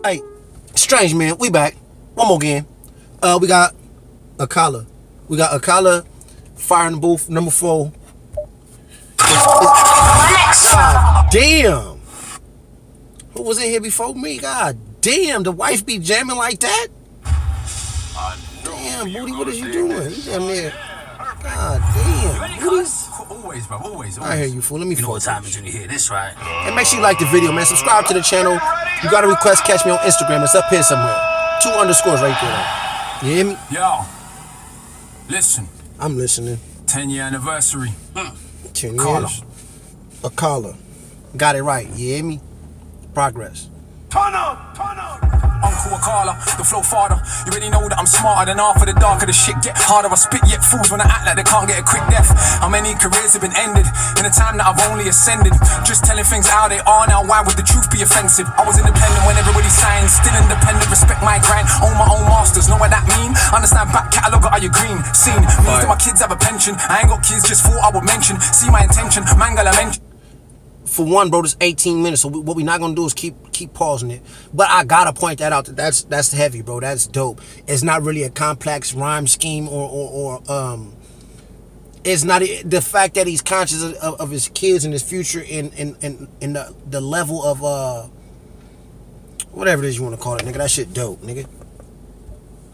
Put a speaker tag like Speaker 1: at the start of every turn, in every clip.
Speaker 1: Hey, strange man, we back. One more game. We got Akala. We got Akala, Fire in the Booth, number 4. God damn. Who was in here before me? God damn, the wife be jamming like that? Damn, Booty, what is you doing? You damn near. God damn. Booty.
Speaker 2: Always, bro, always.
Speaker 1: I hear you, fool. Let me
Speaker 2: know what time is when you hear this, right?
Speaker 1: And make sure you like the video, man. Subscribe to the channel. You got a request, catch me on Instagram. It's up here somewhere. 2 underscores right there. You hear me?
Speaker 2: Yo, listen.
Speaker 1: I'm listening.
Speaker 2: 10-year anniversary.
Speaker 1: 10 years. Akala. Got it right. You hear me? Progress.
Speaker 2: Turn up, turn up. Uncle Akala, the flow father. You already know that I'm smarter than half of the darker the shit get harder. I spit yet fools when I act like they can't get a quick death. How many careers have been ended in the time that I've only ascended? Just telling things how they are now, why would the truth be offensive? I was independent when everybody signed, still independent, respect my grind, own my own masters, know what that mean? Understand back catalogue, are you green? Seen, means that my kids have a pension. I ain't got kids, just thought I would mention. See my intention, Mangala mention.
Speaker 1: For one, bro, this 18 minutes, so what we're not gonna do is keep pausing it. But I gotta point that out. That's heavy, bro. That's dope. It's not really a complex rhyme scheme or it's not the fact that he's conscious of his kids and his future in the level of whatever it is you want to call it, nigga. That shit dope, nigga.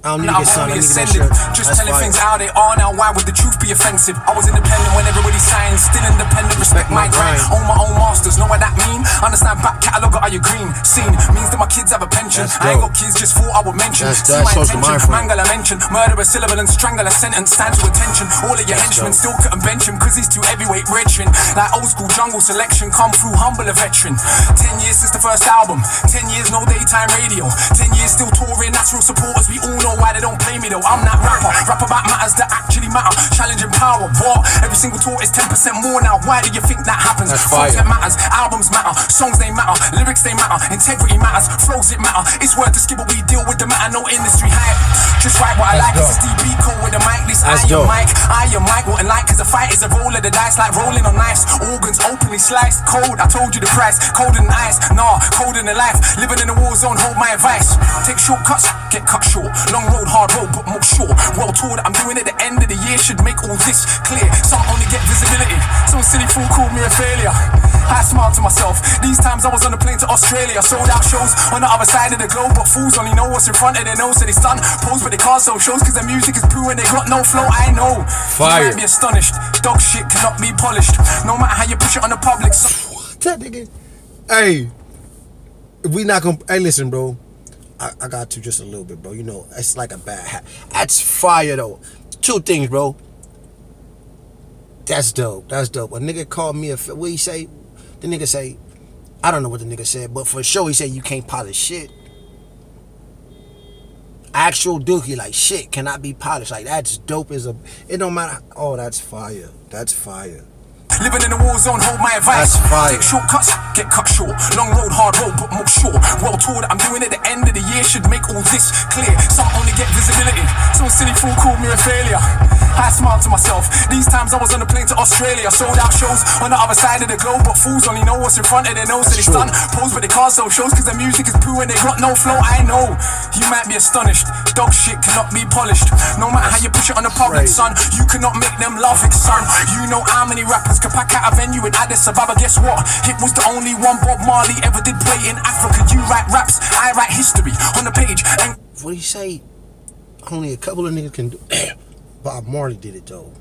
Speaker 1: I don't need to get son, I need to get that shirt.
Speaker 2: Just telling things how they are now, why would the truth be offensive? I was independent when everybody signed, still independent, respect my grind, own my own masters, know what that mean? Understand back catalogue, are you green? Seen, means that my kids have a pension. I ain't got kids, just thought I would mention. See my intention, Mangala mention, murder a syllable and strangle a sentence, stand to attention. All of your henchmen still couldn't bench him, cause he's too heavyweight brethren. Like old school jungle selection, come through humble a veteran. 10 years since the first album, 10 years no daytime radio, 10 years still touring, natural supporters, we all know why they don't play me though. I'm that rapper, rap about matters that actually matter, challenging power. What? Every single tour is 10% more now. Why do you think that happens? Content matters, albums matter, songs they matter, lyrics they matter, integrity matters, flows it matter. It's worth the skip, but we deal with the matter, no industry hype. Just write what I like. This is DB code with the mic. This I your mic, wouldn't like, cause the fight is a roll of the dice, like rolling on knives. Organs openly sliced, cold. I told you the price, cold in the ice, nah, cold in the life. Living in a war zone, hold my advice. Take shortcuts, get cut short. Long road, hard road, but more sure. Well told that I'm doing it at the end of the year should make all this clear. Some only get visibility. Some silly fool called me a failure. I smiled to myself. These times I was on a plane to Australia. Sold out shows on the other side of the globe, but fools only know what's in front of their nose. So they stun, pose, but they can't sell shows cause the music is poo and they got no flow. I know.
Speaker 1: Fire.
Speaker 2: You might be astonished. Dog shit cannot be polished. No matter how you push it on the public.
Speaker 1: That nigga. Hey, we not gonna. Hey, listen, bro. I got to just a little bit, bro. You know, it's like a bad hat. That's fire, though. 2 things, bro. That's dope. That's dope. A nigga called me a... What he say? The nigga say... I don't know what the nigga said, but for sure he said you can't polish shit. Actual dookie, like, shit cannot be polished. Like, that's dope as a... It don't matter... Oh, that's fire. That's fire.
Speaker 2: Living in a war zone, hold my advice. Take shortcuts, get cut short. Long road, hard road, but more sure. Well told that I'm doing it at the end of the year should make all this clear. Some only get visibility. Some silly fool called me a failure. I smiled to myself. These times I was on a plane to Australia. Sold out shows on the other side of the globe, but fools only know what's in front of their nose. So they stun, pose, but they can't sell shows cause the music is poo and they got no flow. I know. You might be astonished. Dog shit cannot be polished. No matter how you push it on the public, son, you cannot make them love it, son. You know how many rappers can pack out a venue in Addis Ababa. Guess what? It was the only one Bob Marley ever did play in Africa. You write raps, I write history on the page. And
Speaker 1: what do you say? Only a couple of niggas can do. Bob Marley did it though.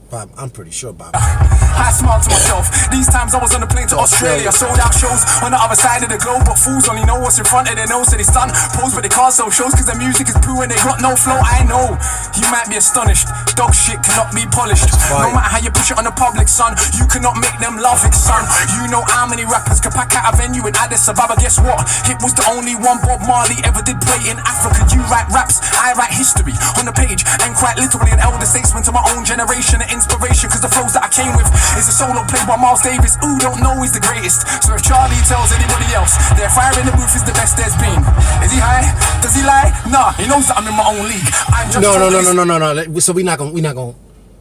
Speaker 1: Bob, I'm pretty sure Bob.
Speaker 2: I smiled to myself. These times I was on a plane to Australia. Sold out shows on the other side of the globe, but fools only know what's in front of their nose. So they stun, pose, but they can't sell shows cause the music is poo and they got no flow. I know. You might be astonished. Dog shit cannot be polished. No matter how you push it on the public, son, you cannot make them love it, son. You know how many rappers can pack out a venue in Addis Ababa. Guess what? It was the only one Bob Marley ever did play in Africa. You write raps, I write history on the page. And quite literally an elder statesman to my own generation. An inspiration cause the flows that I came with is a solo played by Miles Davis. Ooh, don't know he's the greatest. So if Charlie tells anybody else their fire in the booth is the best there's been, is he high? Does he lie? Nah, he knows that I'm in my own league. I'm just
Speaker 1: no. So we not gonna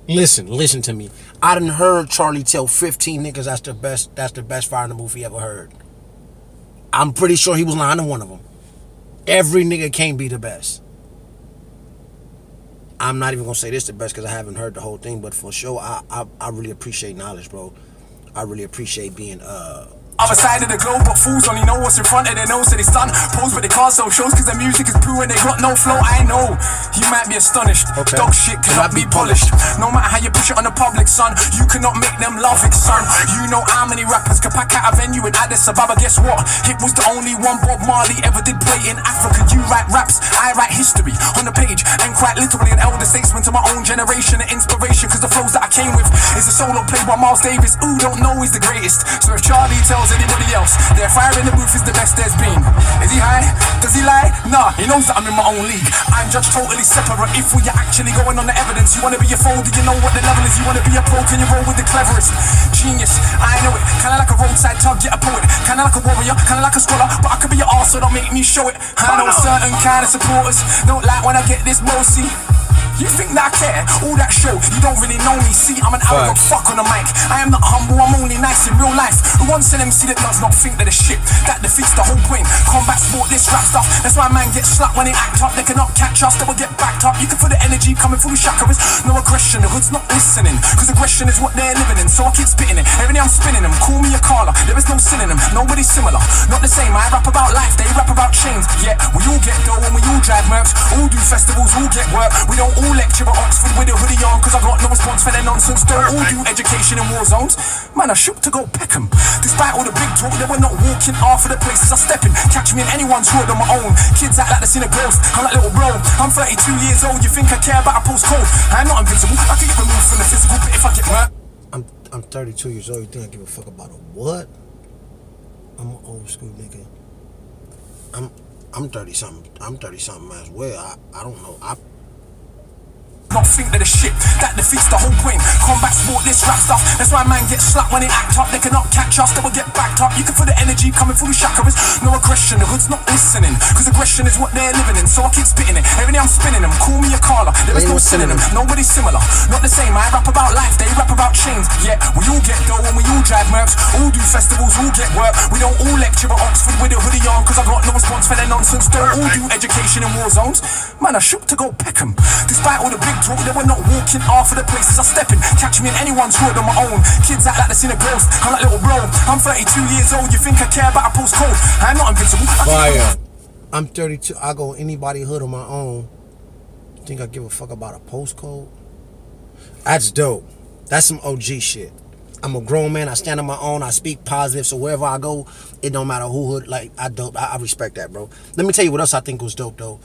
Speaker 1: listen to me. I done heard Charlie tell 15 niggas that's the best fire in the booth he ever heard. I'm pretty sure he was lying to one of them. Every nigga can't be the best. I'm not even gonna say this the best because I haven't heard the whole thing, but for sure, I really appreciate knowledge, bro. I really appreciate being
Speaker 2: Other side of the globe, but fools only know what's in front of their nose, so they stun. Pose but they can't sell shows cause the music is poo and they got no flow. I know, you might be astonished.
Speaker 1: Okay.
Speaker 2: Dog shit cannot be polished. No matter how you push it on the public, son, you cannot make them love it, son. You know how many rappers can pack out a venue in Addis Ababa. Guess what? It was the only one Bob Marley ever did play in Africa. You write raps, I write history on the page, and quite literally an elder statesman to my own generation, an inspiration, cause the flows that I came with is a solo played by Miles Davis. Ooh, don't know he's the greatest. So if Charlie tells anybody else their fire in the booth is the best there's been, is he high? Does he lie? Nah, he knows that I'm in my own league. I'm judged totally separate. If we're actually going on the evidence, you wanna be a fool, do you know what the level is? You wanna be a pro, can you roll with the cleverest? Genius, I know it. Kinda like a roadside tug, get a poet. Kinda like a warrior, kinda like a scholar, but I could be your arse, so don't make me show it. I know certain kind of supporters don't like when I get this bossy. You think that I care? All that show, you don't really know me. See, I'm an arrogant fuck on the mic. I am not humble, I'm only nice in real life. Who wants an MC that does not think that the shit? That defeats the whole point. Combat sport, this rap stuff. That's why man gets slapped when they act up. They cannot catch us, they will get backed up. You can feel the energy coming through the chakras. No aggression, the hood's not listening, cause aggression is what they're living in. So I keep spitting it, every day I'm spinning them. Call me Akala, there is no synonym. Nobody similar, not the same. I rap about life, they rap about chains. Yeah, we all get dough and we all drive mercs. All do festivals, all get work. We don't all lecture at Oxford with a hoodie on, cause I got no response for their nonsense. Don't all do education in war zones. Man, I shook to go Peckham. Despite all the big talk, they were not walking half of the places I step in. Catch me in anyone's hood on my own. Kids act like they seen a ghost. I'm like little bro, I'm 32 years old. You think I care about a postcode? I'm not invincible, I can get removed from the physical, but if I get murked,
Speaker 1: I'm 32 years old. You think I give a fuck about a what? I'm an old school nigga. I'm 30 something. I'm 30 something as well. I don't know.
Speaker 2: not think that the shit that defeats the whole point. Combat sport, this rap stuff. That's why man gets slapped when they act up. They cannot catch us, they will get backed up. You can feel the energy coming through the chakras. No aggression, the hood's not listening, cause aggression is what they're living in. So I keep spitting it, every day I'm spinning them. Call me Akala, there is no synonym. Nobody similar, not the same. I rap about life, they rap about chains. Yeah, we all get dough and we all drive mercs. All do festivals, all get work. We don't all lecture at Oxford with a hoodie on, cause I got no response for their nonsense. Don't all do education in war zones. Man, I shook to go Peckham. Despite all the big talk, they were not walking half of the places I step in. Catch me in anyone's hood on my own. Kids act like they seen a ghost. I'm like little bro, I'm 32 years old. You think I care about a postcode? I'm not invincible.
Speaker 1: Fire. I'm 32. I go anybody hood on my own. You think I give a fuck about a postcode? That's dope. That's some OG shit. I'm a grown man. I stand on my own. I speak positive. So wherever I go, it don't matter who hood. Like, I respect that, bro. Let me tell you what else I think was dope, though.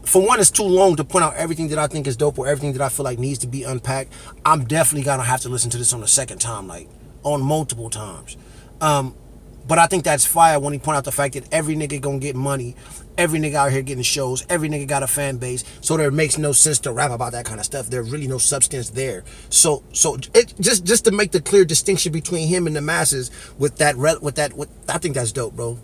Speaker 1: For one, it's too long to point out everything that I think is dope or everything that I feel like needs to be unpacked. I'm definitely gonna have to listen to this on the second time, like on multiple times. But I think that's fire when he point out the fact that every nigga gonna get money, every nigga out here getting shows, every nigga got a fan base, so there makes no sense to rap about that kind of stuff. There's really no substance there. So it just to make the clear distinction between him and the masses with that I think that's dope, bro.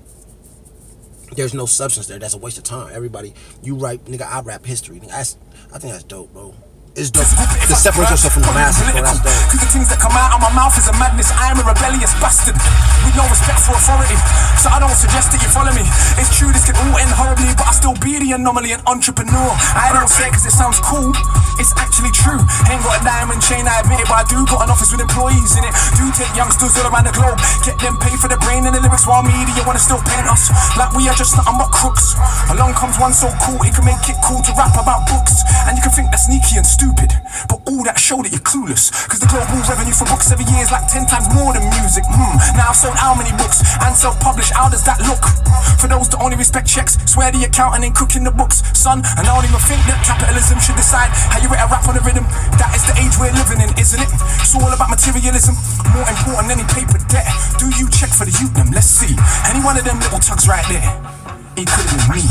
Speaker 1: There's no substance there. That's a waste of time. Everybody, you write, nigga, I rap history. Nigga, I think that's dope, bro. It's dope to separate yourself from the masses, bro. That's dope.
Speaker 2: Cause the things that come out of my mouth is a madness. I am a rebellious bastard with no respect for authority. So I don't suggest that you follow me. It's true, this could all end horribly, but I still be the anomaly, an entrepreneur. I don't say it cause it sounds cool. It's actually true. Ain't got a diamond chain, I admit it, but I do got an office with employees in it. Do take youngsters all around the globe, get them paid for the brain and the lyrics, while media wanna still paint us like we are just nothing but crooks. Along comes one so cool, it can make it cool to rap about books. And you can think that's sneaky and stupid, but all that show that you're clueless. Cause the global revenue for books every year is like 10 times more than music. Now I've sold how many books and self-published, how does that look? For those that only respect checks, swear the accountant ain't cooking the books. Son, and I don't even think that capitalism should decide how you rate a rap on a rhythm. That is the age we're living in, isn't it? It's all about materialism, more important than any paper debt. Do you check for the youth them? Let's see. Any one of them little tugs right there, it could have been me.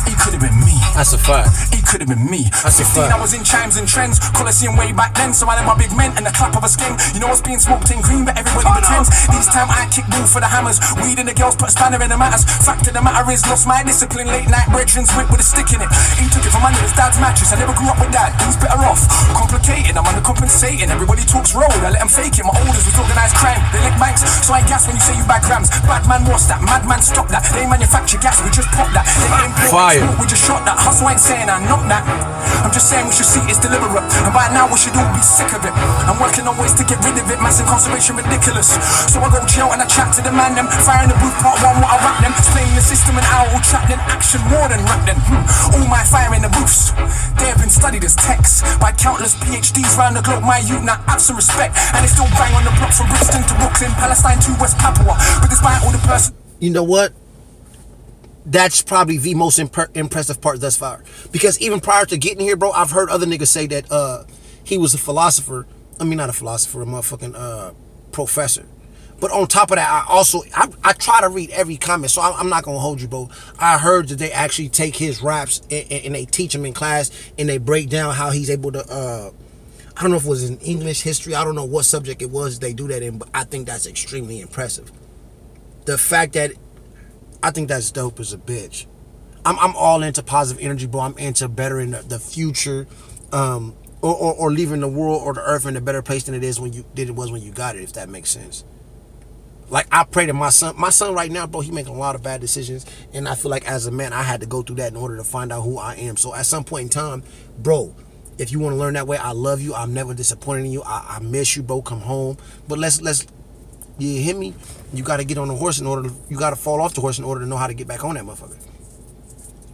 Speaker 2: It could have been me.
Speaker 1: That's a fact.
Speaker 2: It could have been me.
Speaker 1: That's
Speaker 2: 15, I was in chimes and trends, Coliseum way back then. So I let my big men and the clap of a skin. You know what's being smoked in green, but everybody pretends. This time I kick ball for the hammers. Weed and the girls put a spanner in the matters. Fact of the matter is, lost my discipline. Late night brethren's whip with a stick in it. He took it from under his dad's mattress. I never grew up with dad. He's better off. Complicated, I'm undercompensating. Everybody talks road, I let them fake it. My oldest was organised crime. They lick banks, so I gas when you say you back grams. Bad man, what's that? Madman, stop that. They manufacture gas, we just pop that. They import export, we just shot that. Hustle ain't saying I not that. I'm just saying we should see it's deliberate. And by now we should all be sick of it. I'm working on ways to get rid of it. Mass incarceration ridiculous. So I go chill and I chat to the man them. Fire in the booth, part one, what I rap them. Explaining the system and how we'll trap them. Action more than rap them. All my fire in the booths. They have been studied as texts by countless PhDs round the globe. My youth now have some respect. And they still bang on the block from Brixton to Brooklyn, Palestine to West Papua. But despite all the person.
Speaker 1: You know what? That's probably the most impressive part thus far. Because even prior to getting here, bro, I've heard other niggas say that he was a philosopher. I mean, not a philosopher, a motherfucking professor. But on top of that, I try to read every comment, so I'm not gonna hold you, bro. I heard that they actually take his raps and they teach him in class and they break down how he's able to I don't know if it was in English, history, I don't know what subject it was they do that in, but I think that's extremely impressive. The fact that I think that's dope as a bitch. I'm all into positive energy, bro. I'm into bettering the future, or leaving the world or the earth in a better place than it was when you got it, if that makes sense. Like, I pray to my son right now, bro, he making a lot of bad decisions, and I feel like as a man I had to go through that in order to find out who I am. So at some point in time, bro, if you want to learn that way, I love you. I'm never disappointed in you. I miss you, bro. Come home. But let's you hear me? You got to get on the horse you got to fall off the horse in order to know how to get back on that motherfucker.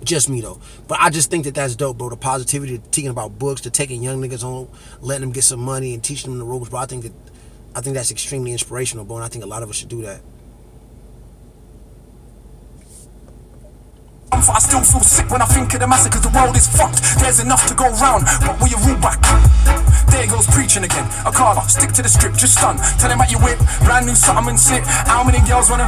Speaker 1: Just me, though. But I just think that that's dope, bro. The positivity, the teaching about books, to taking young niggas home, letting them get some money and teaching them the ropes, bro. I think that's extremely inspirational, bro, and I think a lot of us should do that.
Speaker 2: I still feel sick when I think of the massacre, cause the world is fucked. There's enough to go round, but will you rule back? There goes preaching again. Akala, stick to the script, just stun. Tell him about your whip, brand new something and sit. How many girls wanna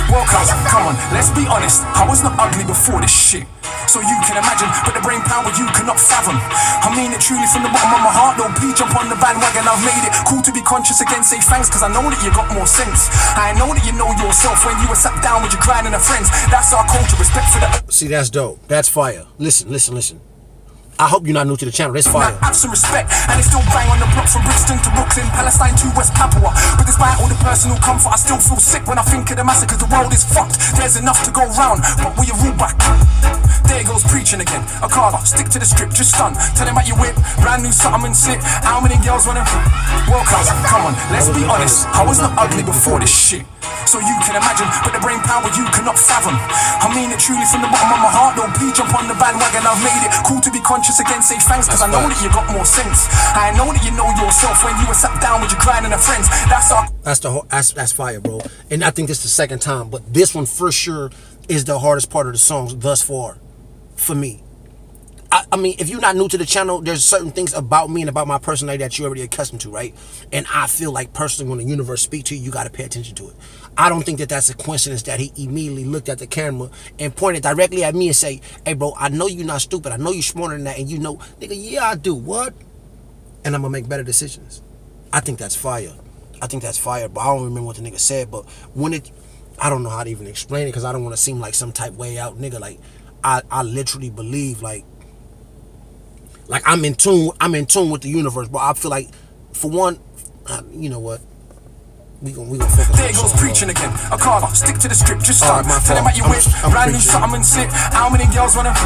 Speaker 2: walk out? Come on, let's be honest, I was not ugly before this shit. So you can imagine, but the brain power you cannot fathom. I mean it truly from the bottom of my heart. Don't please jump on the bandwagon, I've made it cool to be conscious again. Say thanks, cause I know that you got more sense. I know that you know yourself when you were sat down with your crying and the friends. That's our culture, respect for the...
Speaker 1: See, that's dope. That's fire. Listen. I hope you're not new to the channel. That's fire.
Speaker 2: I have some respect, and they still bang on the block from Brixton to Brooklyn, Palestine to West Papua. But despite all the personal comfort, I still feel sick when I think of the massacre, cause the world is fucked. There's enough to go round, but will you rule back? There goes preaching again. Akala, stick to the script, just stun. Tell him about your whip, brand new something and sit. How many girls wanna walk out? Come on, let's be honest, I was not ugly before this shit. So you can imagine, but the brain power you cannot fathom. I mean it truly from the bottom of my heart. Don't please jump on the bandwagon, I've made it cool to be conscious again. Say thanks, cause I know that you got more sense. I know that you know yourself when you were sat down with your crying and the friends. That's
Speaker 1: fire, bro. And I think this is the second time, but this one for sure is the hardest part of the songs thus far for me. I mean, if you're not new to the channel, there's certain things about me and about my personality that you're already accustomed to, right? And I feel like personally when the universe speaks to you, you got to pay attention to it. I don't think that that's a coincidence that he immediately looked at the camera and pointed directly at me and say, hey, bro, I know you're not stupid. I know you're smarter than that. And you know, nigga, yeah, I do. What? And I'm going to make better decisions. I think that's fire. I think that's fire, but I don't remember what the nigga said. But when I don't know how to even explain it because I don't want to seem like some type way out nigga. Like, I literally believe, like I'm in tune with the universe, bro. I feel like, for one, you know what? We gonna focus.
Speaker 2: There goes preaching again. Akala, stick to the script, just start. Tell him about your whip, brand new something and sit. How many girls wanna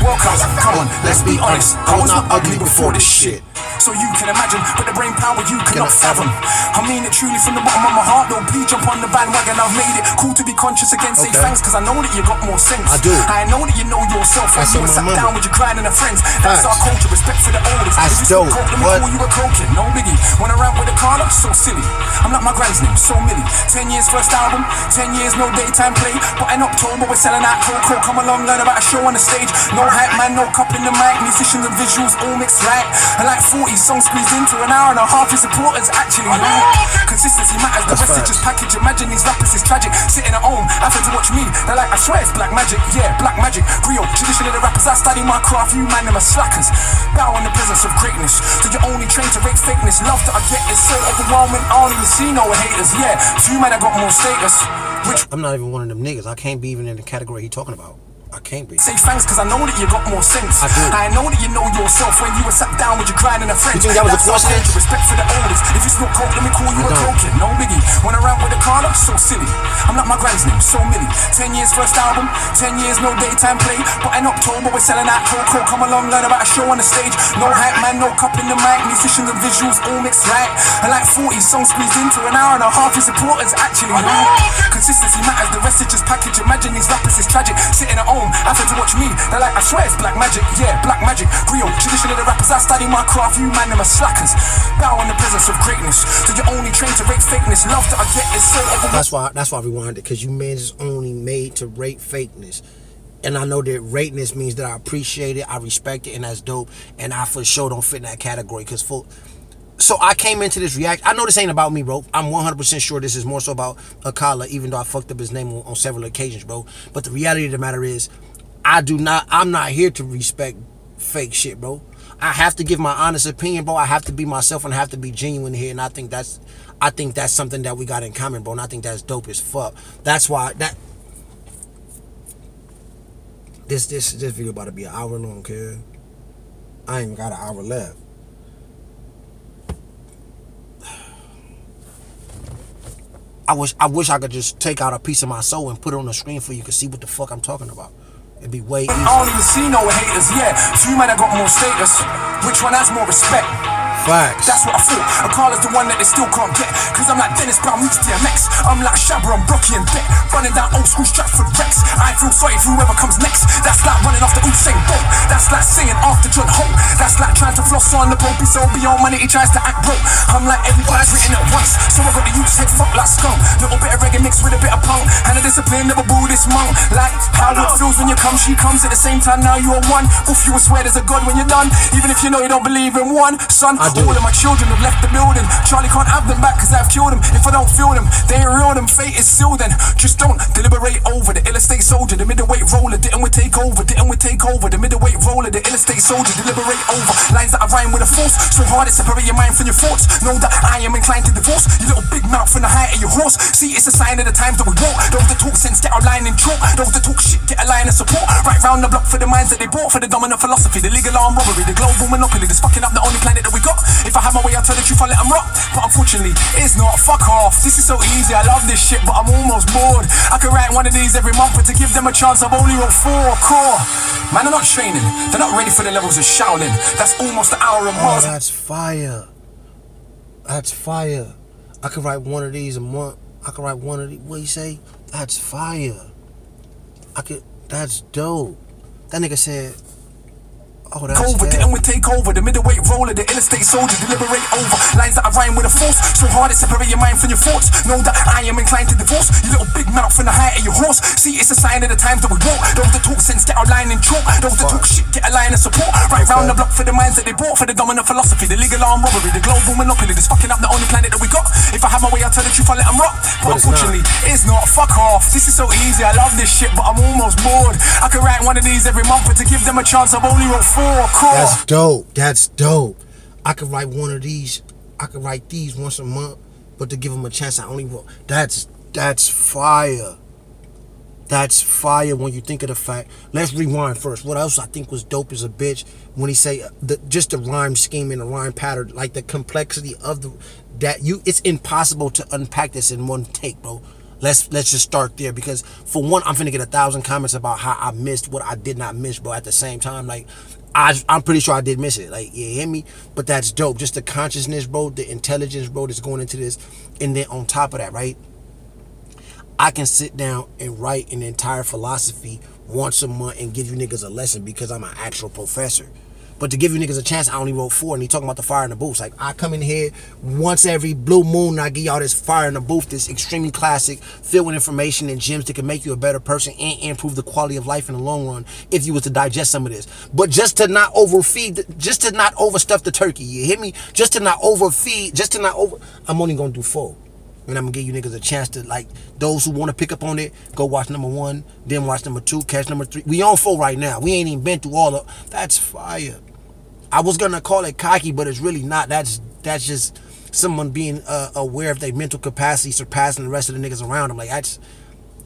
Speaker 2: walk out? Come on, let's be honest, I was not ugly before this shit. So you can imagine, but the brain power you cannot fathom. I mean it truly from the bottom of my heart. Don't please jump on the bandwagon, I've made it cool to be conscious again. Say thanks, cause I know that you got more sense.
Speaker 1: I do.
Speaker 2: I know that you know yourself when you were sat down with your crying and the friends. That's our culture, respect for the oldest.
Speaker 1: That's dope.
Speaker 2: Let me call you a croaking, no biggie. When I rap with Akala, so silly. I'm not my grand's name, so milly. 10 years first album, 10 years no daytime play. But in October we're selling out cocoa. Come along, learn about a show on the stage. No hype man, no cup in the mic. Musicians and visuals all mixed right. And like 40 songs squeezed into an hour and a half. Your supporters actually like. Consistency matters, the rest is just package. Imagine these rappers is tragic. Sitting at home, having to watch me. They're like, I swear it's black magic. Yeah, black magic. Griot, tradition of the rappers. I study my craft, you man them are slackers. Bow in the presence of greatness. So you're only trained to rate fakeness. Love that I get is so overwhelming, I don't even see no haters. Yeah, few men I got more status.
Speaker 1: I'm not even one of them niggas. I can't be even in the category he talking about. I can't be.
Speaker 2: Say thanks, cause I know that you got more sense.
Speaker 1: I do.
Speaker 2: I know that you know yourself when you were sat down with your crying and a friend.
Speaker 1: You think that was a coincidence?
Speaker 2: Respect for the oldest. If it's not coke, let me call you a croaking. No biggie. When I rap with Akala, so silly. I'm like my grand's name, so Millie. 10 years first album, 10 years no daytime play. But in October we're selling out Coco. Come along, learn about a show on the stage. No hype man, no cup in the mic. Musicians and visuals all mixed right. And like 40 songs squeezed into an hour and a half. Your supporters actually right. Consistency matters, the rest is just package. Imagine these rappers is tragic. Sitting at home, having to watch me. They're like, I swear it's black magic. Yeah, black magic. Griot, tradition of the rappers. I study my craft, you man them are slackers. Bow in the presence of greatness. So you're only trained to rate fakeness. Love that I get is so overwhelming. That's why
Speaker 1: I rewind it, because you men is only made to rate fakeness. And I know that rateness means that I appreciate it, I respect it, and that's dope. And I for sure don't fit in that category. So I came into this reaction. I know this ain't about me, bro. I'm 100% sure this is more so about Akala, even though I fucked up his name on several occasions, bro. But the reality of the matter is, I'm not here to respect fake shit, bro. I have to give my honest opinion, bro. I have to be myself and I have to be genuine here. And I think that's something that we got in common, bro. And I think that's dope as fuck. That's why this video about to be an hour long, kid. I ain't even got an hour left. I wish I could just take out a piece of my soul and put it on the screen for you to see what the fuck I'm talking about. It'd be way easier.
Speaker 2: I don't even see no haters, yeah. Few men that got more status. Which one has more respect?
Speaker 1: Facts.
Speaker 2: That's what I thought. Akala's the one that they still can't get. Cause I'm like Dennis Brown meets DMX. I'm like Shabba and Brocky and Beck. Running down old school Stratford Rex. I feel sorry for whoever comes next. That's like running after Usain Bolt. That's like singing after John Holt. That's like trying to floss on the Pope. He's so beyond money, he tries to act broke. I'm like everybody's written at once. So I got the youth's head fucked like skunk. Little bit of reggae mixed with a bit of punk. And a discipline, never boo this monk. Like how it feels when you come, she comes at the same time. Now you are one. Oof, you will swear there's a God when you're done. Even if you know you don't believe in one. Son, all of my children have left the building. Charlie can't have them back cause I've killed them. If I don't feel them, they ain't real, them fate is sealed then. Just don't deliberate over the ill estate soldier, the middleweight roller. Didn't we take over? Didn't we take over? The middleweight roller, the ill estate soldier, deliberate over. Lines that I rhyme with a force, so hard it separate your mind from your thoughts. Know that I am inclined to divorce your little big mouth from the height of your horse. See, it's a sign of the times that we walk. Those that talk sense get our line in chalk. Those that talk shit get a line of support. Right round the block for the minds that they bought. For the dominant philosophy, the legal armed robbery, the global monopoly that's fucking up the only planet that we got. If I have my way, I'll tell the truth, I'll let them rock. But unfortunately, it's not. Fuck off. This is so easy, I love this shit, but I'm almost bored. I could write one of these every month, but to give them a chance, I've only wrote 4 core. Man, they're not training. They're not ready for the levels of Shaolin. That's almost an hour of Mars.
Speaker 1: Oh, that's fire. That's fire. I could write one of these a month. I could write one of these. What you say? That's fire. That's dope. That nigga said, oh, that's
Speaker 2: over, didn't we take over? The middleweight roller, the ill estate soldier, deliberate over. Lines that I rhyme with a force, so hard it separate your mind from your thoughts. Know that I am inclined to divorce your little big mouth from the height of your horse. See, it's a sign of the times that we walk. Those that talk sense get our line in chalk. Those that talk shit get a line of support. Right round the block for the minds that they bought. For the dominant philosophy, the legal armed robbery, the global monopoly that's fucking up the only planet that we got. If I have my way, I'll tell the truth, I'll let them rock. But unfortunately, it's not. Fuck off. This is so easy, I love this shit, but I'm almost bored. I could write one of these every month, but to give them a chance, I've only wrote 4 core.
Speaker 1: That's dope. That's dope. I could write one of these. I could write these once a month, but to give them a chance, I only wrote. That's fire. That's fire when you think of the fact. Let's rewind first. What else I think was dope as a bitch when he say just the rhyme scheme and the rhyme pattern, like the complexity of it's impossible to unpack this in one take, bro. Let's just start there, because for one, I'm finna get 1,000 comments about how I missed what I did not miss, bro. At the same time, like I'm pretty sure I did miss it. Like, you hear me? But that's dope. Just the consciousness, bro, the intelligence, bro, that's going into this. And then on top of that, right, I can sit down and write an entire philosophy once a month and give you niggas a lesson because I'm an actual professor. But to give you niggas a chance, I only wrote 4, and he talking about the fire in the booth. Like, I come in here once every blue moon, and I give y'all this fire in the booth, this extremely classic, filled with information and gems that can make you a better person and improve the quality of life in the long run if you was to digest some of this. But just to not overfeed, just to not overstuff the turkey, you hear me? Just to not overfeed, I'm only gonna do 4. And I'm gonna give you niggas a chance to, like, those who want to pick up on it, go watch number 1, then watch number 2, catch number 3. We on 4 right now. We ain't even been through all of. That's fire. I was gonna call it cocky, but it's really not. That's just someone being aware of their mental capacity, surpassing the rest of the niggas around them. Like,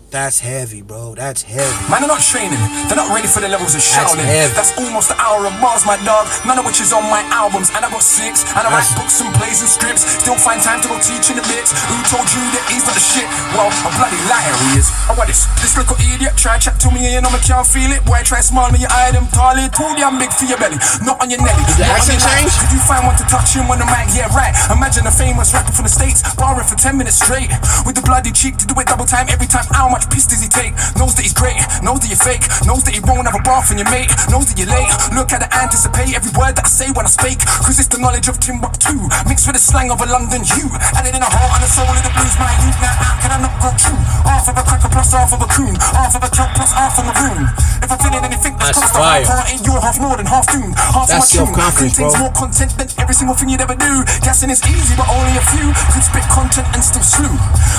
Speaker 1: that's heavy, bro. That's heavy.
Speaker 2: Man, they're not training. They're not ready for the levels of Shaolin. That's almost an hour of Mars, my dog. None of which is on my albums. And I got 6. And I write books and plays and scripts. Still find time to go teach in the bits. Who told you that he's not the shit? well, a bloody liar he is. I want this little idiot try chat to me and I can't feel it. Boy, try smile me, your eye them tall. Told you I'm big for your belly, not on your nelly.
Speaker 1: Did the accent change?
Speaker 2: Could you find one to touch him on the mic? Yeah, right. Imagine a famous rapper from the States, barring for 10 minutes straight. With the bloody cheek to do it double time every time. How much piss does he take? Knows that he's great, knows that you're fake, knows that he won't have a bath from your mate, knows that you're late. Look at the anticipate every word that I say when I speak. Cause it's the knowledge of Timbuktu, mixed with the slang of a London hue. Added in a heart and a soul of the blues, my youth. Now how can I not go true? Half of a cracker plus half of a coon, half of a cat plus half of a room. If I'm feeling anything that's close to half heart, ain't you're half more than half doomed. Half of my tune contains more content than every single thing you'd ever do. Guessing is easy, but only a few could spit content and still slew.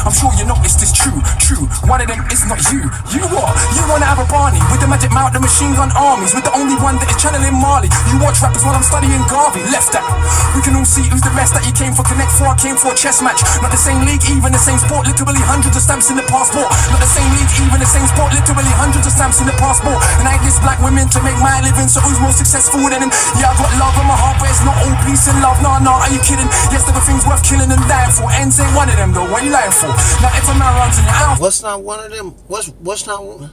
Speaker 2: I'm sure you noticed this true. One of them is not you. You what? You wanna have a Barney with the magic mouth, the machine gun armies, with the only one that is channeling Marley. You watch rappers while I'm studying Garvey. Left that. We can all see who's the best that you came for. Connect for, I came for a chess match. Not the same league, even the same sport. Literally hundreds of stamps in the passport. Not the same league, even the same sport. Literally hundreds of stamps in the passport. And I diss black women to make my living. So who's more successful than him? Yeah, I got love in my heart, but it's not all peace and love. Nah, are you kidding? Yes, there were things worth killing and dying for. Ends ain't one of them though. What are you lying for? Now if a man runs in your house,
Speaker 1: what's not one of them? What's not one?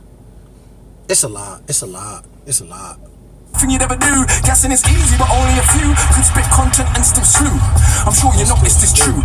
Speaker 1: It's a lot. It's a lot. It's a lot.
Speaker 2: Thing you'd ever do, guessing it's easy, but only a few could spit content and still slew. I'm sure you noticed this true.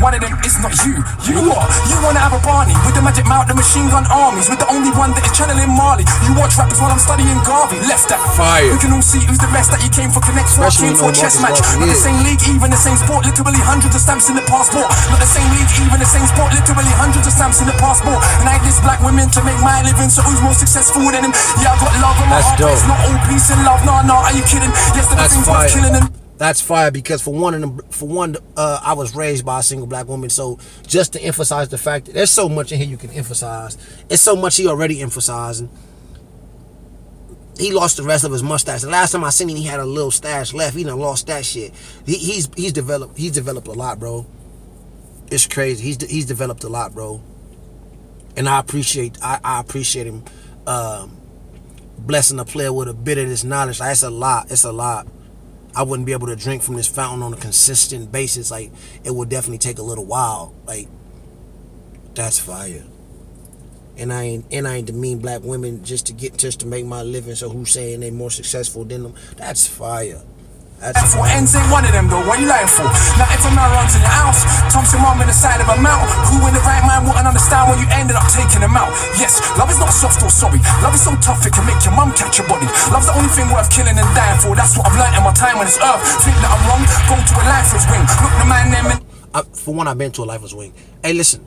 Speaker 2: One of them is not you. You what? You wanna have a Barney with the magic mouth, the machine gun armies, with the only one that is channeling Marley. You watch rappers while I'm studying Garvey. Left that.
Speaker 1: Fire.
Speaker 2: We can all see who's the best that you came for. Connect for, came for a chess match. Not the same league, even the same sport. Literally hundreds of stamps in the passport. Not the same league, even the same sport. Literally hundreds of stamps in the passport. And I diss black women to make my living. So who's more successful than him? Yeah, I got love in my heart, but it's not all peace and love. Nah, are you kidding? Yes, that's fire. Killing them.
Speaker 1: That's fire because for one, I was raised by a single black woman. So just to emphasize the fact that there's so much in here you can emphasize. It's so much he already emphasizing. He lost the rest of his mustache. The last time I seen him, he had a little stash left. He done lost that shit. He's developed a lot, bro. It's crazy. He's developed a lot, bro. And I appreciate him. Blessing a player with a bit of this knowledge. Like, it's a lot. It's a lot. I wouldn't be able to drink from this fountain on a consistent basis. Like, it would definitely take a little while. Like, that's fire. And I ain't demean black women just to make my living. So who's saying they more successful than them? That's fire. That's
Speaker 2: for ends ain't one of them though. What are you lying for? Now if a man runs in your house, Thompson mom in the side of a mount, who in the right mind wouldn't understand when you ended up taking him out? Yes, love is not soft or sorry. Love is so tough it can make your mum catch your body. Love's the only thing worth killing and dying for. That's what I've learned in my time on this earth. Think that I'm wrong? Go to a lifeless wing. Look the man them and
Speaker 1: for one, I've been to a lifeless wing. Hey, listen.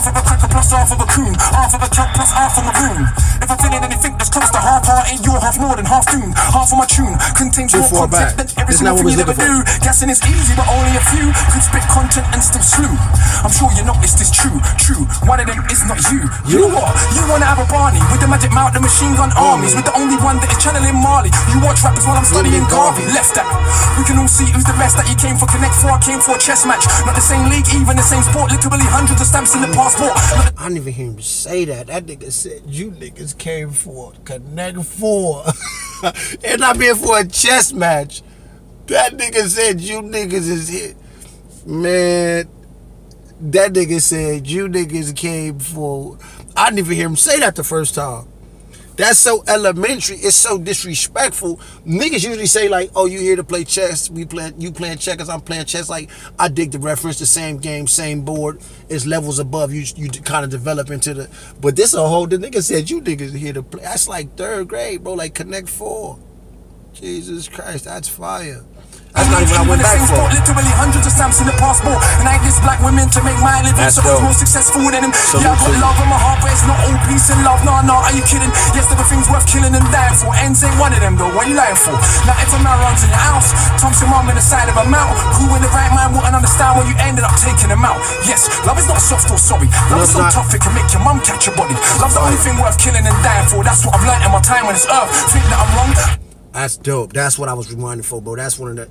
Speaker 2: Half of a cracker plus half of a coon, half of a cat plus half of a room. If I'm feeling anything that's close to half heart, ain't you're half more than half doomed. Half of my tune contains more content than every single thing you ever do. Guessing it's easy, but only a few could spit content and still slew. I'm sure you noticed this true. One of them is not you. You what? You wanna have a Barney with the magic mouth, the machine gun armies, with the only one that is channeling Marley. You watch rappers while I'm studying Garvey. Left that. We can all see who's the best that you came for. Connect for, I came for a chess match. Not the same league, even the same sport. Literally hundreds of stamps in the past.
Speaker 1: I didn't even hear him say that. That nigga said you niggas came for Connect 4 and I'm here for a chess match. That nigga said you niggas is here. Man, that nigga said you niggas came for. I didn't even hear him say that the first time. That's so elementary. It's so disrespectful. Niggas usually say like, "Oh, you here to play chess? You playing checkers? I'm playing chess." Like, I dig the reference. The same game, same board. It's levels above. You kind of develop into the. But this a whole. The nigga said you niggas here to play. That's like 3rd grade, bro. Like Connect 4. Jesus Christ, that's fire. That's not even what I went back for.
Speaker 2: Literally hundreds of stamps in the passport. And I diss black women to make my living. So who's more successful than him? Yeah, I got love in my heart, but it's not all peace and love. Nah, are you kidding? Yes, there were things worth killing and dying for. Ends ain't one of them though. What are you lying for? Now if a man runs in your house, Thompson mom in the side of a mount, who in the right mind wouldn't understand when you ended up taking him out? Yes, love is not soft or sorry. Love is so tough it can make your mum catch your body. Love's the only thing worth killing and dying for. That's what I've learned in my time on this earth. Think that I'm wrong?
Speaker 1: That's dope. That's what I was reminded for, bro. That's one of the.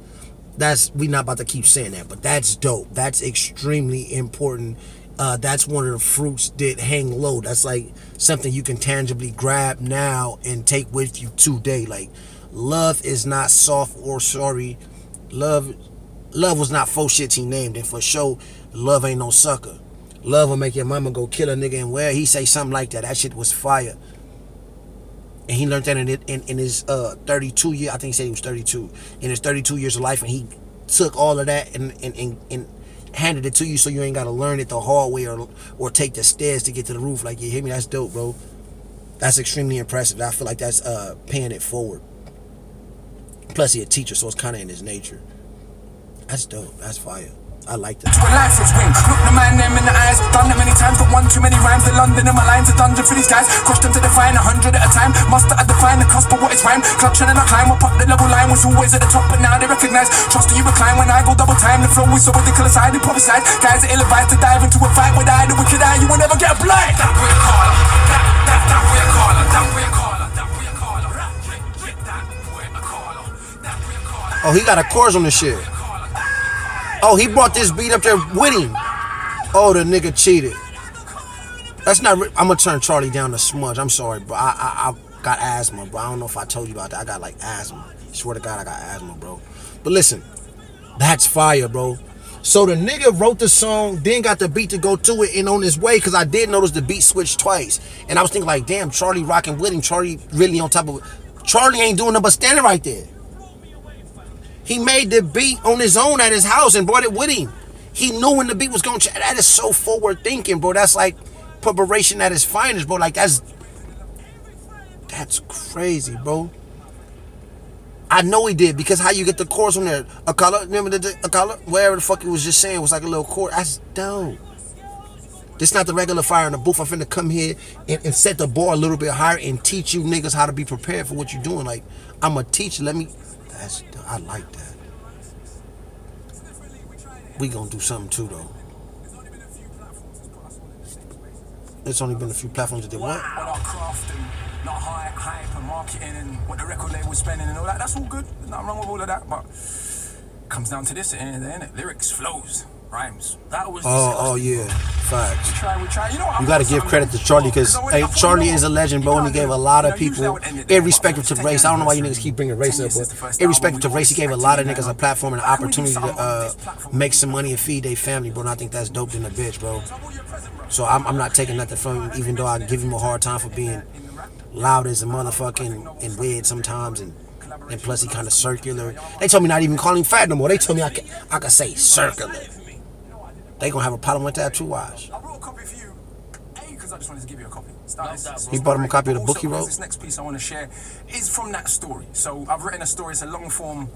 Speaker 1: We not about to keep saying that, but that's dope. That's extremely important. That's one of the fruits that hang low. That's like something you can tangibly grab now and take with you today. Like, love is not soft or sorry. Love was not 4 shits he named, and for sure, love ain't no sucker. Love will make your mama go kill a nigga and where he say something like that. That shit was fire. And he learned that in his 32 years. I think he said he was 32. In his 32 years of life, and he took all of that and handed it to you, so you ain't gotta learn it the hard way or take the stairs to get to the roof. Like, you hear me? That's dope, bro. That's extremely impressive. I feel like that's paying it forward. Plus, he a teacher, so it's kind of in his nature. That's dope. That's fire. I like that.
Speaker 2: To a lifeless wing. Look the man them in the eyes. Done it many times, but one too many rhymes. The London and my lines a dungeon for these guys. Crushed them to define 100 at a time. Must I define the cost, but what is rhyme? Clutching and I climb up the level line. Was always at the top, but now they recognize. Trust you recline when I go double time. The flow is so ridiculous, I do prophesize. Guys are ill-advised to dive into a fight with I, the wicked eye. You will never get a blind. That weird caller. That weird caller. That weird caller. That weird caller. That weird caller. That weird caller.
Speaker 1: Oh, he got a chorus on this shit. Oh, he brought this beat up there with him. Oh, the nigga cheated. That's not. I'm gonna turn Charlie down to smudge. I'm sorry, bro. I got asthma, bro. I don't know if I told you about that. I got like asthma. I swear to God, I got asthma, bro. But listen, that's fire, bro. So the nigga wrote the song, then got the beat to go to it, and on his way, because I did notice the beat switched twice, and I was thinking like, damn, Charlie rocking with him. Charlie really on top of it. Charlie ain't doing nothing but standing right there. He made the beat on his own at his house and brought it with him. He knew when the beat was going to... That is so forward thinking, bro. That's like preparation at its finest, bro. Like, that's crazy, bro. I know he did, because how you get the chorus on there? Akala, remember the Akala? Whatever the fuck he was just saying was like a little chorus. That's dope. This not the regular fire in the booth. I'm finna come here and set the bar a little bit higher and teach you niggas how to be prepared for what you're doing. Like, I'm a teacher. Let me... I like that. We gonna do something too, though. It's only been a few platforms that did what?
Speaker 2: Not crafting, not hype and marketing and what the record label was spending and all that. That's all good. There's nothing wrong with all of that, but it comes down to this at the end of the day, innit? Lyrics, flows, rhymes. That was
Speaker 1: oh yeah, facts.
Speaker 2: We try. You know what?
Speaker 1: You gotta give credit to Charlie, because hey, Charlie is a legend, bro, and he gave a lot of people, irrespective to race. I don't know why you niggas keep bringing race up, but irrespective to race, he gave a lot of niggas a platform and an opportunity to make some money and feed their family, bro. And I think that's dope than a bitch, bro. So I'm not taking nothing from him, even though I give him a hard time for being loud as a motherfucking and weird sometimes, and plus he kind of circular. They told me not even call him fat no more. They told me I could say circular. They gonna have a problem with that too, watch.
Speaker 2: I wrote a copy for you, because I just wanted to give you a copy.
Speaker 1: You brought him a copy of the book he wrote?
Speaker 2: This next piece I want to share is from that story. So I've written a story. It's a long form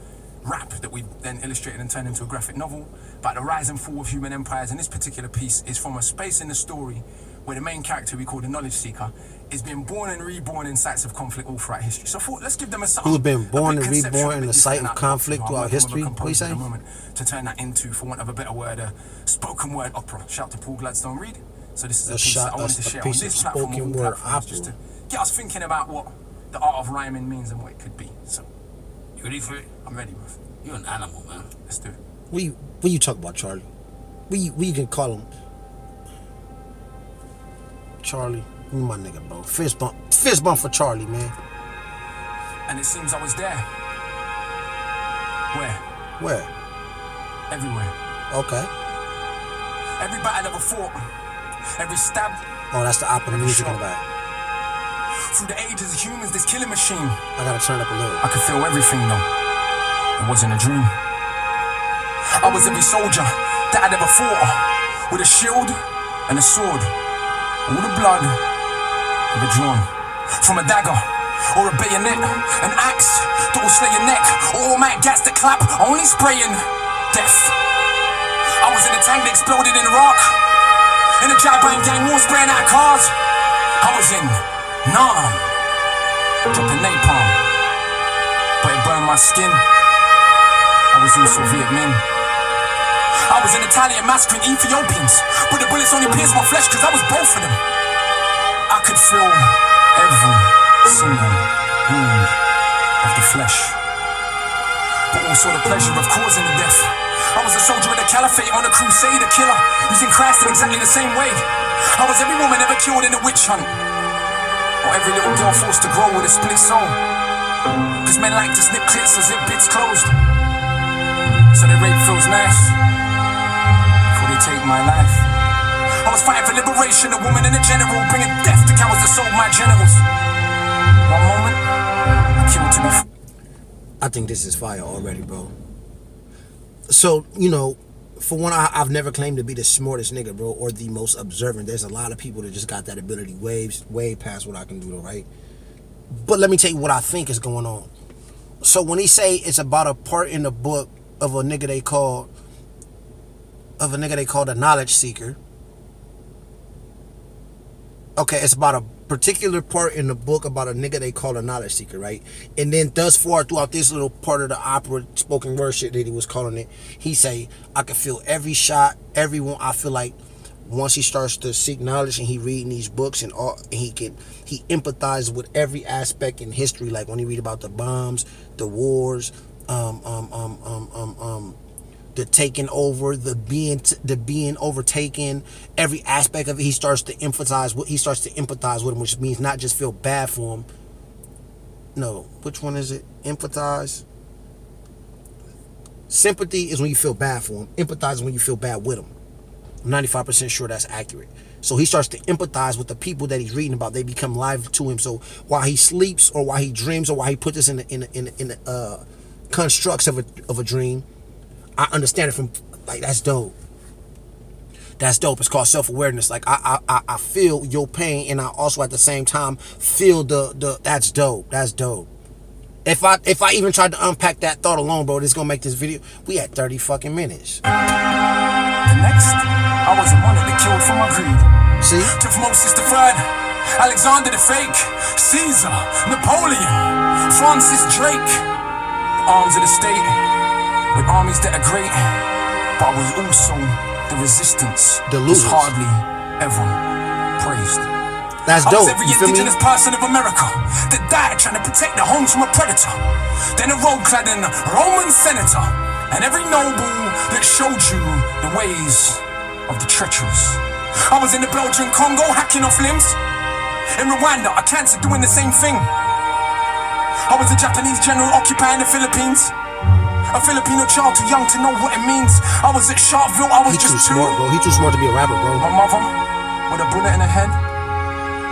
Speaker 2: rap that we then illustrated and turned into a graphic novel about the rise and fall of human empires. And this particular piece is from a space in the story where the main character, we call the knowledge seeker, is being born and reborn in sites of conflict all throughout history. So I thought, let's give them a song.
Speaker 1: Who's been born and reborn in the site of conflict throughout history? What you say?
Speaker 2: To turn that into, for want of a better word, a spoken word opera. Shout to Paul Gladstone Reed. So this is a piece that I wanted to share on this platform,
Speaker 1: spoken word opera,
Speaker 2: just to get us thinking about what the art of rhyming means and what it could be. So, you ready for it? I'm ready, bro. You're an animal, man. Let's do it.
Speaker 1: What you talk about, Charlie? We can call him Charlie. You my nigga, bro. Fist bump for Charlie, man.
Speaker 2: And it seems I was there. Where? Everywhere.
Speaker 1: Okay.
Speaker 2: Every battle ever fought. Every stab.
Speaker 1: Oh, that's the opera music in the back.
Speaker 2: Through the ages of humans, this killing machine.
Speaker 1: I gotta turn up a little.
Speaker 2: I could feel everything though. It wasn't a dream. I was every soldier that I'd ever fought, with a shield and a sword. All the blood ever drawn from a dagger or a bayonet, an axe that will slay your neck, or automatic gas that clap, only spraying death. I was in a tank that exploded in Iraq, in a giant gang war spraying out cars. I was in Nam, dropping napalm, but it burned my skin. I was also Viet Minh. I was in Italian massacring Ethiopians, but the bullets only pierced my flesh because I was both of them. I could feel every single wound of the flesh, but also the pleasure of causing the death. I was a soldier of the caliphate on a crusade, a killer, using Christ in exactly the same way. I was every woman ever killed in a witch hunt, or every little girl forced to grow with a split soul, because men like to snip clits or zip bits closed, so their rape feels nice before they take my life. I was fighting for liberation, a woman and a general, bringing death to cowards that sold my generals. One moment, I killed to be free.
Speaker 1: I think this is fire already, bro. So, you know, for one, I've never claimed to be the smartest nigga, bro, or the most observant. There's a lot of people that just got that ability way past what I can do, though, right? But let me tell you what I think is going on. So when he say it's about a part in the book of a nigga they call a knowledge seeker. Okay, it's about a particular part in the book about a nigga they call a knowledge seeker, right? And then thus far throughout this little part of the opera spoken word shit that he was calling it, he say, I can feel every shot, everyone. I feel like once he starts to seek knowledge and he reading these books and all, he empathizes with every aspect in history, like when he read about the bombs, the wars, the taking over, the being overtaken, every aspect of it. He starts to empathize with him, which means not just feel bad for him. No, which one is it? Empathize. Sympathy is when you feel bad for him. Empathize is when you feel bad with him. I'm 95% sure that's accurate. So he starts to empathize with the people that he's reading about. They become live to him. So while he sleeps, or while he dreams, or while he put this in the constructs of a dream, I understand it from, like, that's dope. That's dope. It's called self-awareness. Like, I feel your pain, and I also at the same time feel the that's dope. That's dope. If I even tried to unpack that thought alone, bro, this is gonna make this video. We at 30 fucking minutes.
Speaker 2: The next, I was a money that killed for my greed.
Speaker 1: See?
Speaker 2: Tutmosis III, Alexander the Fake, Caesar, Napoleon, Francis Drake. Arms of the state, with armies that are great, but I was also the resistance.
Speaker 1: The
Speaker 2: was
Speaker 1: losers.
Speaker 2: hardly ever praised.
Speaker 1: That's
Speaker 2: I
Speaker 1: dope.
Speaker 2: was every
Speaker 1: You feel me?
Speaker 2: indigenous person of America that died trying to protect their homes from a predator. Then a robe-clad Roman senator, and every noble that showed you the ways of the treacherous. I was in the Belgian Congo hacking off limbs. In Rwanda, a cancer doing the same thing. I was a Japanese general occupying the Philippines. A Filipino child too young to know what it means. I was at Sharpeville, I was just
Speaker 1: too smart, bro. He too smart to be a rapper, bro.
Speaker 2: My mother, with a bullet in her head,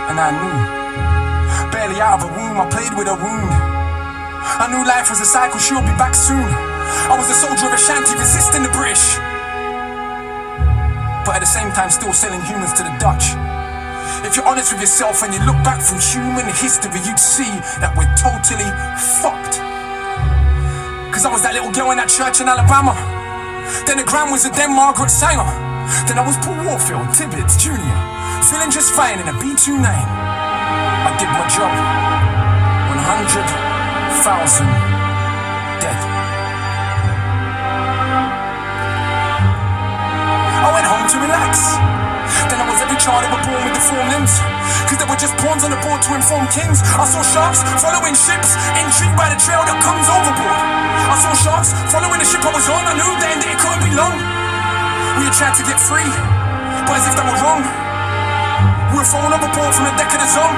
Speaker 2: and I knew. Barely out of a womb, I played with a wound. I knew life was a cycle, she'll be back soon. I was a soldier of Ashanti, resisting the British, but at the same time still selling humans to the Dutch. If you're honest with yourself and you look back through human history, you'd see that we're totally fucked. Cause I was that little girl in that church in Alabama. Then the Grand Wizard, then Margaret Sanger. Then I was Paul Warfield, Tibbets Jr., feeling just fine in a B-29. I did my job. 100,000 dead. I went home to relax. Then I was every child ever born with deformed limbs. Cause they were just pawns on the board to inform kings. I saw sharks following ships, intrigued by the trail that comes overboard. I saw sharks following the ship I was on. I knew then that it couldn't be long. We had tried to get free, but as if that were wrong, we were thrown overboard from the deck of the Zone.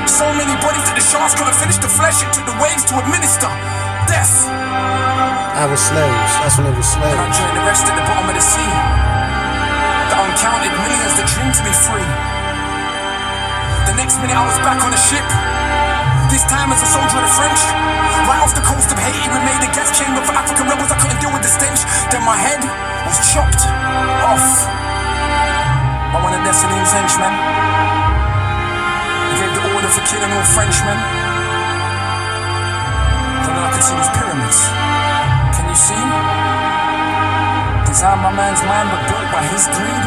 Speaker 2: So many bodies that the sharks couldn't finish the flesh. It took the waves to administer death.
Speaker 1: I was slaves. That's when they were slaves.
Speaker 2: And I joined the rest at the bottom of the sea. The uncounted millions that dream to be free. The next minute I was back on the ship. This time as a soldier of the French. Right off the coast of Haiti, we made a gas chamber for African rebels. I couldn't deal with the stench. Then my head was chopped off by one of Dessalines' henchmen. He gave the order for killing all Frenchmen. Then all I could see was pyramids. Can you see? Designed by man's mind but built by his greed.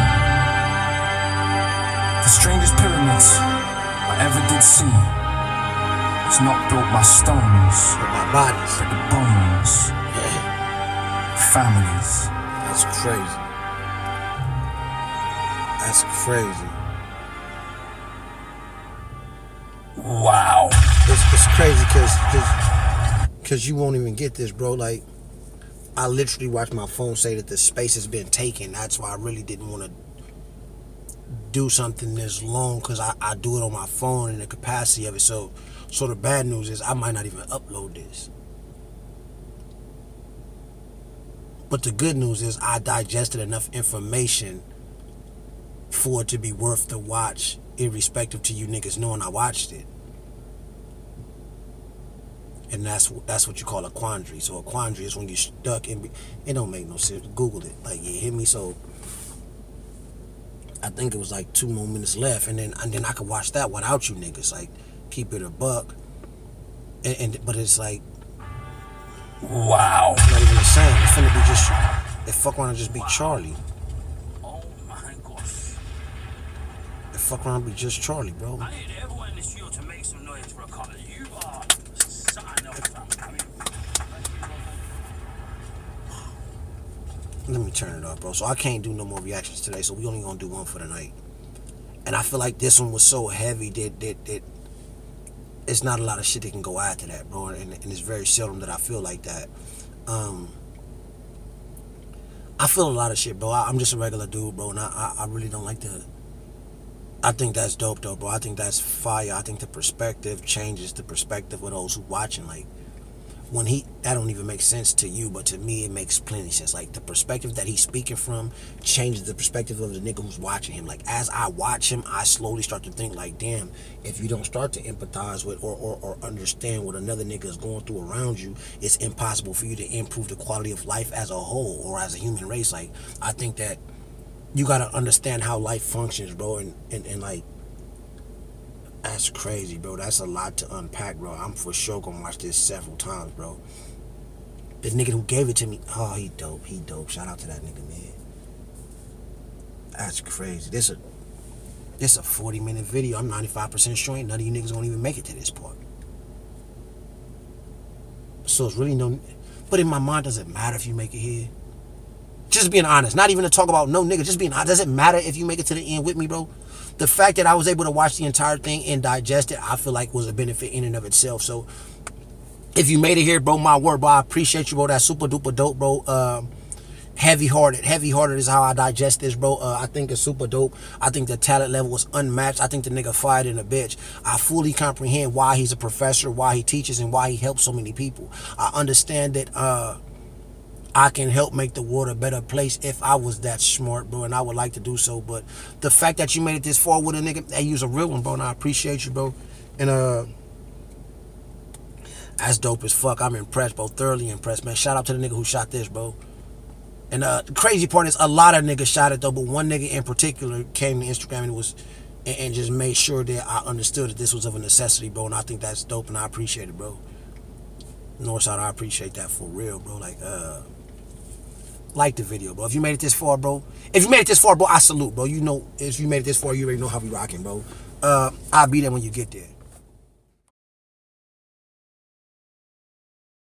Speaker 2: The strangest pyramids I ever did see. It's not built by stones,
Speaker 1: With my bodies.
Speaker 2: but the bones. Families.
Speaker 1: That's crazy. That's crazy.
Speaker 2: Wow.
Speaker 1: It's crazy because you won't even get this, bro. Like, I literally watched my phone say that the space has been taken. That's why I really didn't want to do something this long, because I do it on my phone in the capacity of it. So the bad news is I might not even upload this. But the good news is I digested enough information for it to be worth the watch, irrespective to you niggas knowing I watched it. And that's what you call a quandary. So a quandary is when you're stuck in. It don't make no sense. Google it. Like, you hit me. So I think it was like 2 more minutes left, and then I could watch that without you niggas. Like, keep it a buck. But it's like,
Speaker 2: wow.
Speaker 1: Not even the same. It's finna be just. It fuck around and just be Charlie.
Speaker 2: Oh my gosh.
Speaker 1: It fuck around and be just Charlie, bro.
Speaker 2: I need everyone in this studio to make some noise for Akala. You are something else, fam.
Speaker 1: Let me turn it off, bro. So I can't do no more reactions today, so we only gonna do one for the night. And I feel like this one was so heavy that it's not a lot of shit that can go after that, bro. And it's very seldom that I feel like that. I feel a lot of shit, bro. I'm just a regular dude, bro, and I really don't like to. I think that's dope, though, bro. I think that's fire. I think the perspective changes the perspective of those who watching. Like, when that don't even make sense to you, but to me it makes plenty sense. Like, the perspective that he's speaking from changes the perspective of the nigga who's watching him. Like, as I watch him, I slowly start to think like, damn, if you don't start to empathize with or understand what another nigga is going through around you, it's impossible for you to improve the quality of life as a whole or as a human race. Like, I think that you gotta understand how life functions, bro, and like, that's crazy, bro. That's a lot to unpack, bro. I'm for sure gonna watch this several times, bro. The nigga who gave it to me, oh, he dope. He dope. Shout out to that nigga, man. That's crazy. This a 40-minute video. I'm 95% sure ain't none of you niggas gonna even make it to this part. So it's really no. But in my mind, does it matter if you make it here? Just being honest. Not even to talk about no nigga. Just being honest. Does it matter if you make it to the end with me, bro? The fact that I was able to watch the entire thing and digest it, I feel like was a benefit in and of itself. So if you made it here, bro, my word, bro, I appreciate you, bro. That's super duper dope, bro. Heavy-hearted is how I digest this, bro. I think it's super dope. I think the talent level was unmatched. I think the nigga fired in a bitch. I fully comprehend why he's a professor, why he teaches, and why he helps so many people. I understand that I can help make the world a better place if I was that smart, bro, and I would like to do so. But the fact that you made it this far with a nigga, hey, you's a real one, bro, and I appreciate you, bro. And that's dope as fuck. I'm impressed, bro, thoroughly impressed, man. Shout out to the nigga who shot this, bro. And the crazy part is a lot of niggas shot it, though, but one nigga in particular came to Instagram and just made sure that I understood that this was of a necessity, bro, and I think that's dope, and I appreciate it, bro. Northside, I appreciate that for real, bro. Like the video, bro. If you made it this far, bro. I salute, bro. You know, if you made it this far, you already know how we rocking, bro. I'll be there when you get there.